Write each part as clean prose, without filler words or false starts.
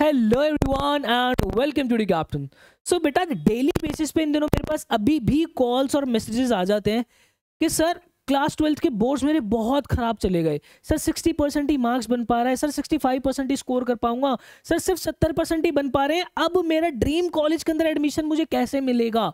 Hello everyone and welcome to the captain. So बेटा daily basis पे इन दिनों मेरे पास अभी भी कॉल्स और मैसेजेस आ जाते हैं कि सर क्लास 12th के बोर्ड्स मेरे बहुत खराब चले गए। सर 60% ही मार्क्स बन पा रहा है, सर 65% ही स्कोर कर पाऊंगा, सर सिर्फ 70% ही बन पा रहे हैं। अब मेरा ड्रीम कॉलेज के अंदर एडमिशन मुझे कैसे मिलेगा?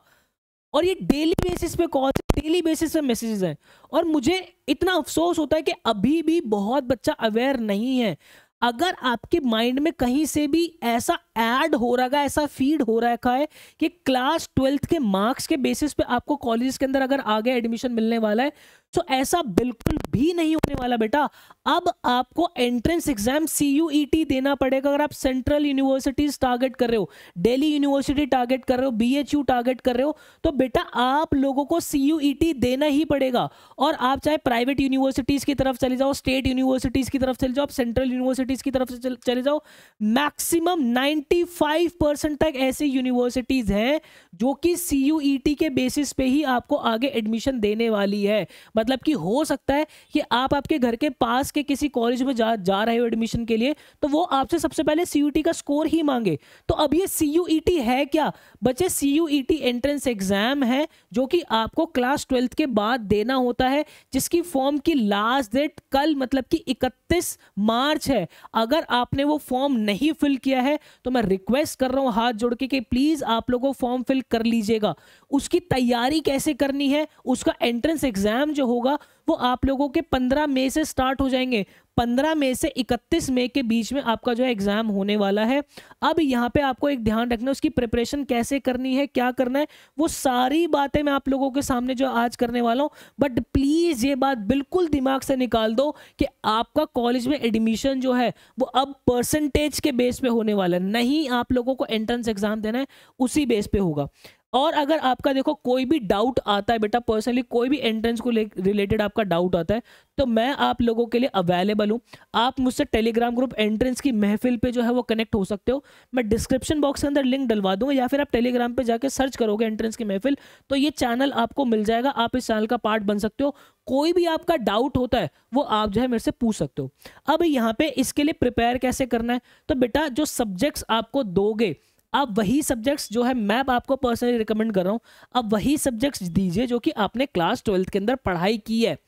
और ये डेली बेसिस पे कॉल, डेली बेसिस पे मैसेजेस हैं। और मुझे इतना अफसोस होता है कि अभी भी बहुत बच्चा अवेयर नहीं है। अगर आपके माइंड में कहीं से भी ऐसा ऐड हो रहा है, ऐसा फीड हो रखा है कि क्लास 12th के मार्क्स के बेसिस पे आपको कॉलेज के अंदर अगर आगे एडमिशन मिलने वाला है, तो ऐसा बिल्कुल भी नहीं होने वाला बेटा। अब आपको एंट्रेंस एग्जाम CUET देना पड़ेगा। अगर आप सेंट्रल यूनिवर्सिटीज टारगेट कर रहे हो, दिल्ली यूनिवर्सिटी टारगेट कर रहे हो, BHU टारगेट कर रहे हो, तो बेटा आप लोगों को CUET देना ही पड़ेगा। और आप चाहे प्राइवेट यूनिवर्सिटीज की तरफ चले जाओ, स्टेट यूनिवर्सिटीज की तरफ चले जाओ, आप सेंट्रल यूनिवर्सिटीज की तरफ से चले जाओ, मैक्सिमम 95% तक ऐसी यूनिवर्सिटीज हैं जो कि CUET के बेसिस पे ही आपको आगे एडमिशन देने वाली है। मतलब कि हो सकता है कि आप आपके घर के पास के किसी कॉलेज में जा रहे हो एडमिशन के लिए, तो वो आपसे सबसे पहले CUET का स्कोर ही मांगे। तो अब ये CUET है क्या बच्चे? CUET एंट्रेंस एग्जाम है जो कि आपको क्लास 12th के बाद देना होता है, जिसकी फॉर्म की लास्ट डेट कल मतलब कि 31 मार्च है। अगर आपने वो फॉर्म नहीं फिल किया है तो मैं रिक्वेस्ट कर रहा हूं हाथ जोड़ के कि प्लीज आप लोगों फॉर्म फिल कर लीजिएगा। उसकी तैयारी कैसे करनी है, उसका एंट्रेंस एग्जाम जो होगा वो आप लोगों के 15 मई से स्टार्ट हो जाएंगे। 15 मई से 31 मई के बीच में आपका जो है एग्जाम होने वाला है। अब यहाँ पे आपको एक ध्यान रखना है, उसकी प्रिपरेशन कैसे करनी है, क्या करना है, वो सारी बातें मैं आप लोगों के सामने जो आज करने वाला हूँ। बट प्लीज ये बात बिल्कुल दिमाग से निकाल दो कि आपका कॉलेज में एडमिशन जो है वो अब परसेंटेज के बेस पे होने वाला है, नहीं आप लोगों को एंट्रेंस एग्जाम देना है उसी बेस पे होगा। और अगर आपका देखो कोई भी डाउट आता है बेटा, पर्सनली कोई भी एंट्रेंस को रिलेटेड आपका डाउट आता है, तो मैं आप लोगों के लिए अवेलेबल हूं। आप मुझसे टेलीग्राम ग्रुप एंट्रेंस की महफिल पे जो है वो कनेक्ट हो सकते हो। मैं डिस्क्रिप्शन बॉक्स के अंदर लिंक डलवा दूंगा, या फिर आप टेलीग्राम पे जाके सर्च करोगे एंट्रेंस की महफिल, तो ये चैनल आपको मिल जाएगा। आप इस चैनल का पार्ट बन सकते हो। कोई भी आपका डाउट होता है वो आप जो है मेरे से पूछ सकते हो। अब यहाँ पे इसके लिए प्रिपेयर कैसे करना है, तो बेटा जो सब्जेक्ट्स आपको दोगे, आप वही सब्जेक्ट्स जो है मैं आपको पर्सनली रिकमेंड कर रहा हूं, आप वही सब्जेक्ट्स दीजिए जो कि आपने क्लास 12th के अंदर पढ़ाई की है।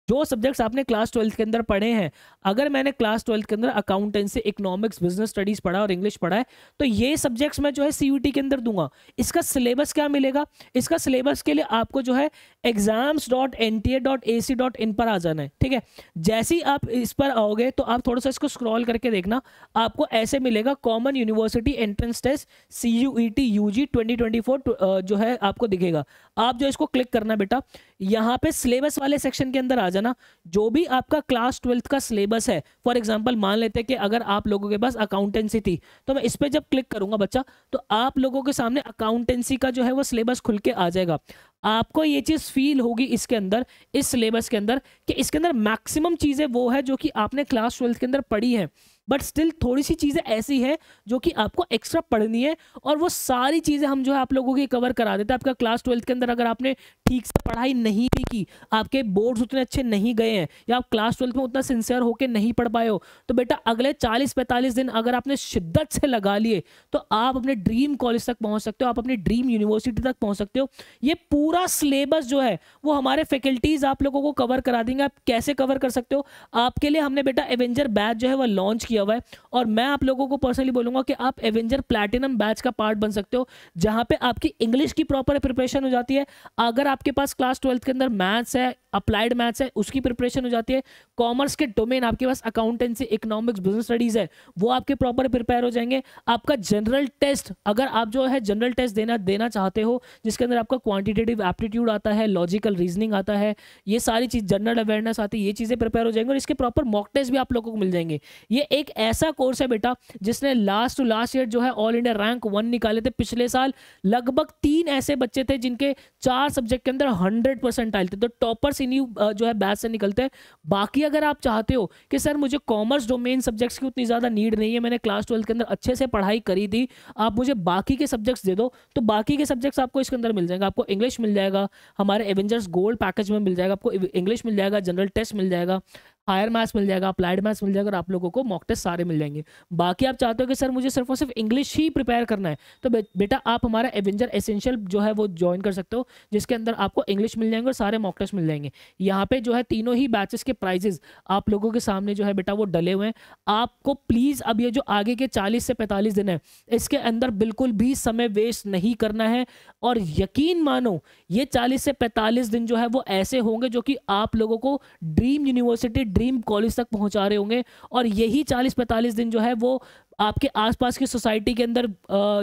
जो सब्जेक्ट्स आपने क्लास 12th के अंदर पढ़े हैं, अगर मैंने क्लास 12th के अंदर अकाउंटेंसी, इकोनॉमिक्स, बिजनेस स्टडीज पढ़ा और इंग्लिश पढ़ा है, तो ये सब्जेक्ट्स मैं जो है CUET के अंदर दूंगा। इसका सिलेबस क्या मिलेगा? इसका सिलेबस के लिए आपको जो है exams.nta.ac.in पर आ जाना है, ठीक है। जैसे ही आप इस पर आओगे तो आप थोड़ा सा इसको स्क्रॉल करके देखना, आपको ऐसे मिलेगा common university entrance test CUET UG 2024 जो है आपको दिखेगा। आप जो इसको क्लिक करना बेटा, यहाँ पे सिलेबस वाले सेक्शन के अंदर आ जाना। जो भी आपका क्लास 12th का सिलेबस है, फॉर एग्जांपल मान लेते हैं कि अगर आप लोगों के पास अकाउंटेंसी थी, तो मैं इस पे जब क्लिक करूंगा बच्चा, तो आप लोगों के सामने अकाउंटेंसी का जो है वो सिलेबस खुल के आ जाएगा। आपको ये चीज फील होगी इसके अंदर, इस सिलेबस के अंदर, कि इसके अंदर मैक्सिमम चीजें वो है जो कि आपने क्लास 12th के अंदर पढ़ी है, बट स्टिल थोड़ी सी चीजें ऐसी है जो कि आपको एक्स्ट्रा पढ़नी है। और वो सारी चीजें हम जो है आप लोगों की कवर करा देते हैं। आपका क्लास 12th के अंदर अगर आपने ठीक से पढ़ाई नहीं भी की, आपके बोर्ड्स उतने अच्छे नहीं गए हैं, या आप क्लास 12th में उतना सिंसियर होकर नहीं पढ़ पाए हो, तो बेटा अगले 40-45 दिन अगर आपने शिद्दत से लगा लिए, तो आप अपने ड्रीम कॉलेज तक पहुंच सकते हो, आप अपनी ड्रीम यूनिवर्सिटी तक पहुंच सकते हो। ये पूरा सिलेबस जो है वो हमारे फैकल्टीज आप लोगों को कवर करा देंगे। आप कैसे कवर कर सकते हो? आपके लिए हमने बेटा एवेंजर बैच जो है वो लॉन्च किया हुआ है, और मैं आप लोगों को पर्सनली बोलूंगा कि आप एवेंजर प्लैटिनम बैच का पार्ट बन सकते हो, जहां पे आपकी इंग्लिश की प्रॉपर प्रिपरेशन हो जाती है। अगर आपके पास क्लास 12th के अंदर मैथ्स है, अप्लाइड मैथ्स है, उसकी प्रिपरेशन हो जाती है। कॉमर्स के डोमेन आपके पास अकाउंटेंसी, इकोनॉमिक्स, बिजनेस स्टडीज है, वो आपके प्रॉपर प्रिपेयर हो जाएंगे। आपका जनरल टेस्ट, अगर आप जो है जनरल टेस्ट देना चाहते हो, जिसके अंदर आपका क्वांटिटेटिव एप्टीट्यूड आता है, लॉजिकल रीजनिंग आता है, ये सारी चीज, जनरल अवेयरनेस आती है, ये चीजें प्रिपेयर हो जाएंगे। और इसके प्रॉपर मॉक टेस्ट भी आप लोगों को मिल जाएंगे। ये एक ऐसा कोर्स है बेटा जिसने लास्ट टू लास्ट ईयर जो है ऑल इंडिया रैंक 1 निकाले थे। पिछले साल लगभग 3 ऐसे बच्चे थे जिनके 4 सब्जेक्ट के अंदर 100% आए थे, तो टॉपर्स इन्हीं जो है बैच से निकलते हैं। बाकी अगर आप चाहते हो कि सर मुझे कॉमर्स डोमेन सब्जेक्ट्स की उतनी ज्यादा नीड नहीं है, मैंने क्लास 12th के अंदर अच्छे से पढ़ाई करी थी, आप मुझे बाकी के सब्जेक्ट्स दे दो, तो बाकी के सब्जेक्ट्स आपको इसके अंदर मिल जाएगा। आपको इंग्लिश मिल जाएगा, हमारे एवेंजर्स गोल्ड पैकेज में मिल जाएगा, आपको इंग्लिश मिल जाएगा, जनरल टेस्ट मिल जाएगा, हायर मैथ्स मिल जाएगा, अप्लाइड मैथ्स मिल जाएगा और आप लोगों को मॉक टेस्ट सारे मिल जाएंगे। बाकी आप चाहते हो कि सर मुझे सिर्फ और सिर्फ इंग्लिश ही प्रिपेयर करना है, तो बेटा आप हमारा एवेंजर एसेंशियल जो है वो ज्वाइन कर सकते हो, जिसके अंदर आपको इंग्लिश मिल जाएंगे और सारे मॉक टेस्ट मिल जाएंगे। यहाँ पे जो है तीनों ही बैचेस के प्राइजेस आप लोगों के सामने जो है बेटा वो डले हुए हैं। आपको प्लीज अब ये जो आगे के 40 से 45 दिन है, इसके अंदर बिल्कुल भी समय वेस्ट नहीं करना है। और यकीन मानो ये 40 से 45 दिन जो है वो ऐसे होंगे जो कि आप लोगों को ड्रीम यूनिवर्सिटी, ड्रीम कॉलेज तक पहुंचा रहे होंगे। और यही 40-45 दिन जो है वो आपके आसपास की सोसाइटी के अंदर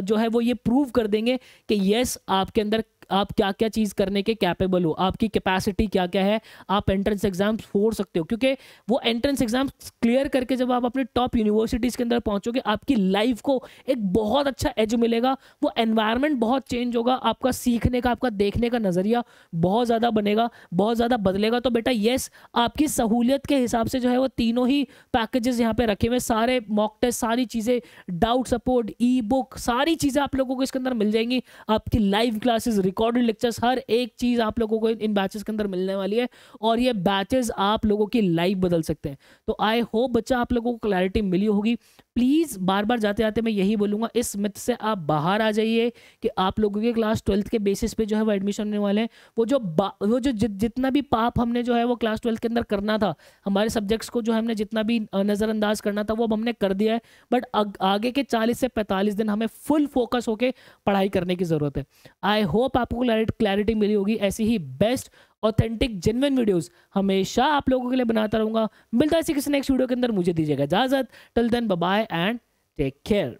जो है वो ये प्रूव कर देंगे कि यस आपके अंदर आप क्या क्या चीज़ करने के कैपेबल हो, आपकी कैपेसिटी क्या क्या है, आप एंट्रेंस एग्जाम्स फोड़ सकते हो। क्योंकि वो एंट्रेंस एग्जाम्स क्लियर करके जब आप अपने टॉप यूनिवर्सिटीज़ के अंदर पहुंचोगे, आपकी लाइफ को एक बहुत अच्छा एज मिलेगा, वो एनवायरनमेंट बहुत चेंज होगा, आपका सीखने का, आपका देखने का नज़रिया बहुत ज़्यादा बनेगा, बहुत ज़्यादा बदलेगा। तो बेटा यस आपकी सहूलियत के हिसाब से जो है वो तीनों ही पैकेजेस यहाँ पे रखे हुए, सारे मॉक टेस्ट, सारी चीज़ें, डाउट सपोर्ट, ई बुक, सारी चीज़ें आप लोगों को इसके अंदर मिल जाएंगी। आपकी लाइव क्लासेस, रिकॉर्डेड लेक्चर्स, हर एक चीज आप लोगों को इन बैचेस के अंदर मिलने वाली है। और ये बैचेस आप लोगों की लाइफ बदल सकते हैं। तो आई होप बच्चा आप लोगों को क्लैरिटी मिली होगी। प्लीज बार बार जाते जाते मैं यही बोलूंगा, इस मिथ से आप बाहर आ जाइए कि आप लोगों के क्लास 12th के बेसिस पे जो है वो एडमिशन होने वाले हैं। वो जो जितना भी पाप हमने जो है वो क्लास 12th के अंदर करना था, हमारे सब्जेक्ट्स को जो हमने जितना भी नजरअंदाज करना था वो अब हमने कर दिया है। बट आगे के 40 से 45 दिन हमें फुल फोकस होके पढ़ाई करने की जरूरत है। आई होप आपको क्लैरिटी मिली होगी। ऐसी ही बेस्ट ऑथेंटिक जेन्युइन वीडियोस हमेशा आप लोगों के लिए बनाता रहूंगा। मिलता है किसी नेक्स्ट वीडियो के अंदर, मुझे दीजिएगा इजाजत। Till then bye bye and take care.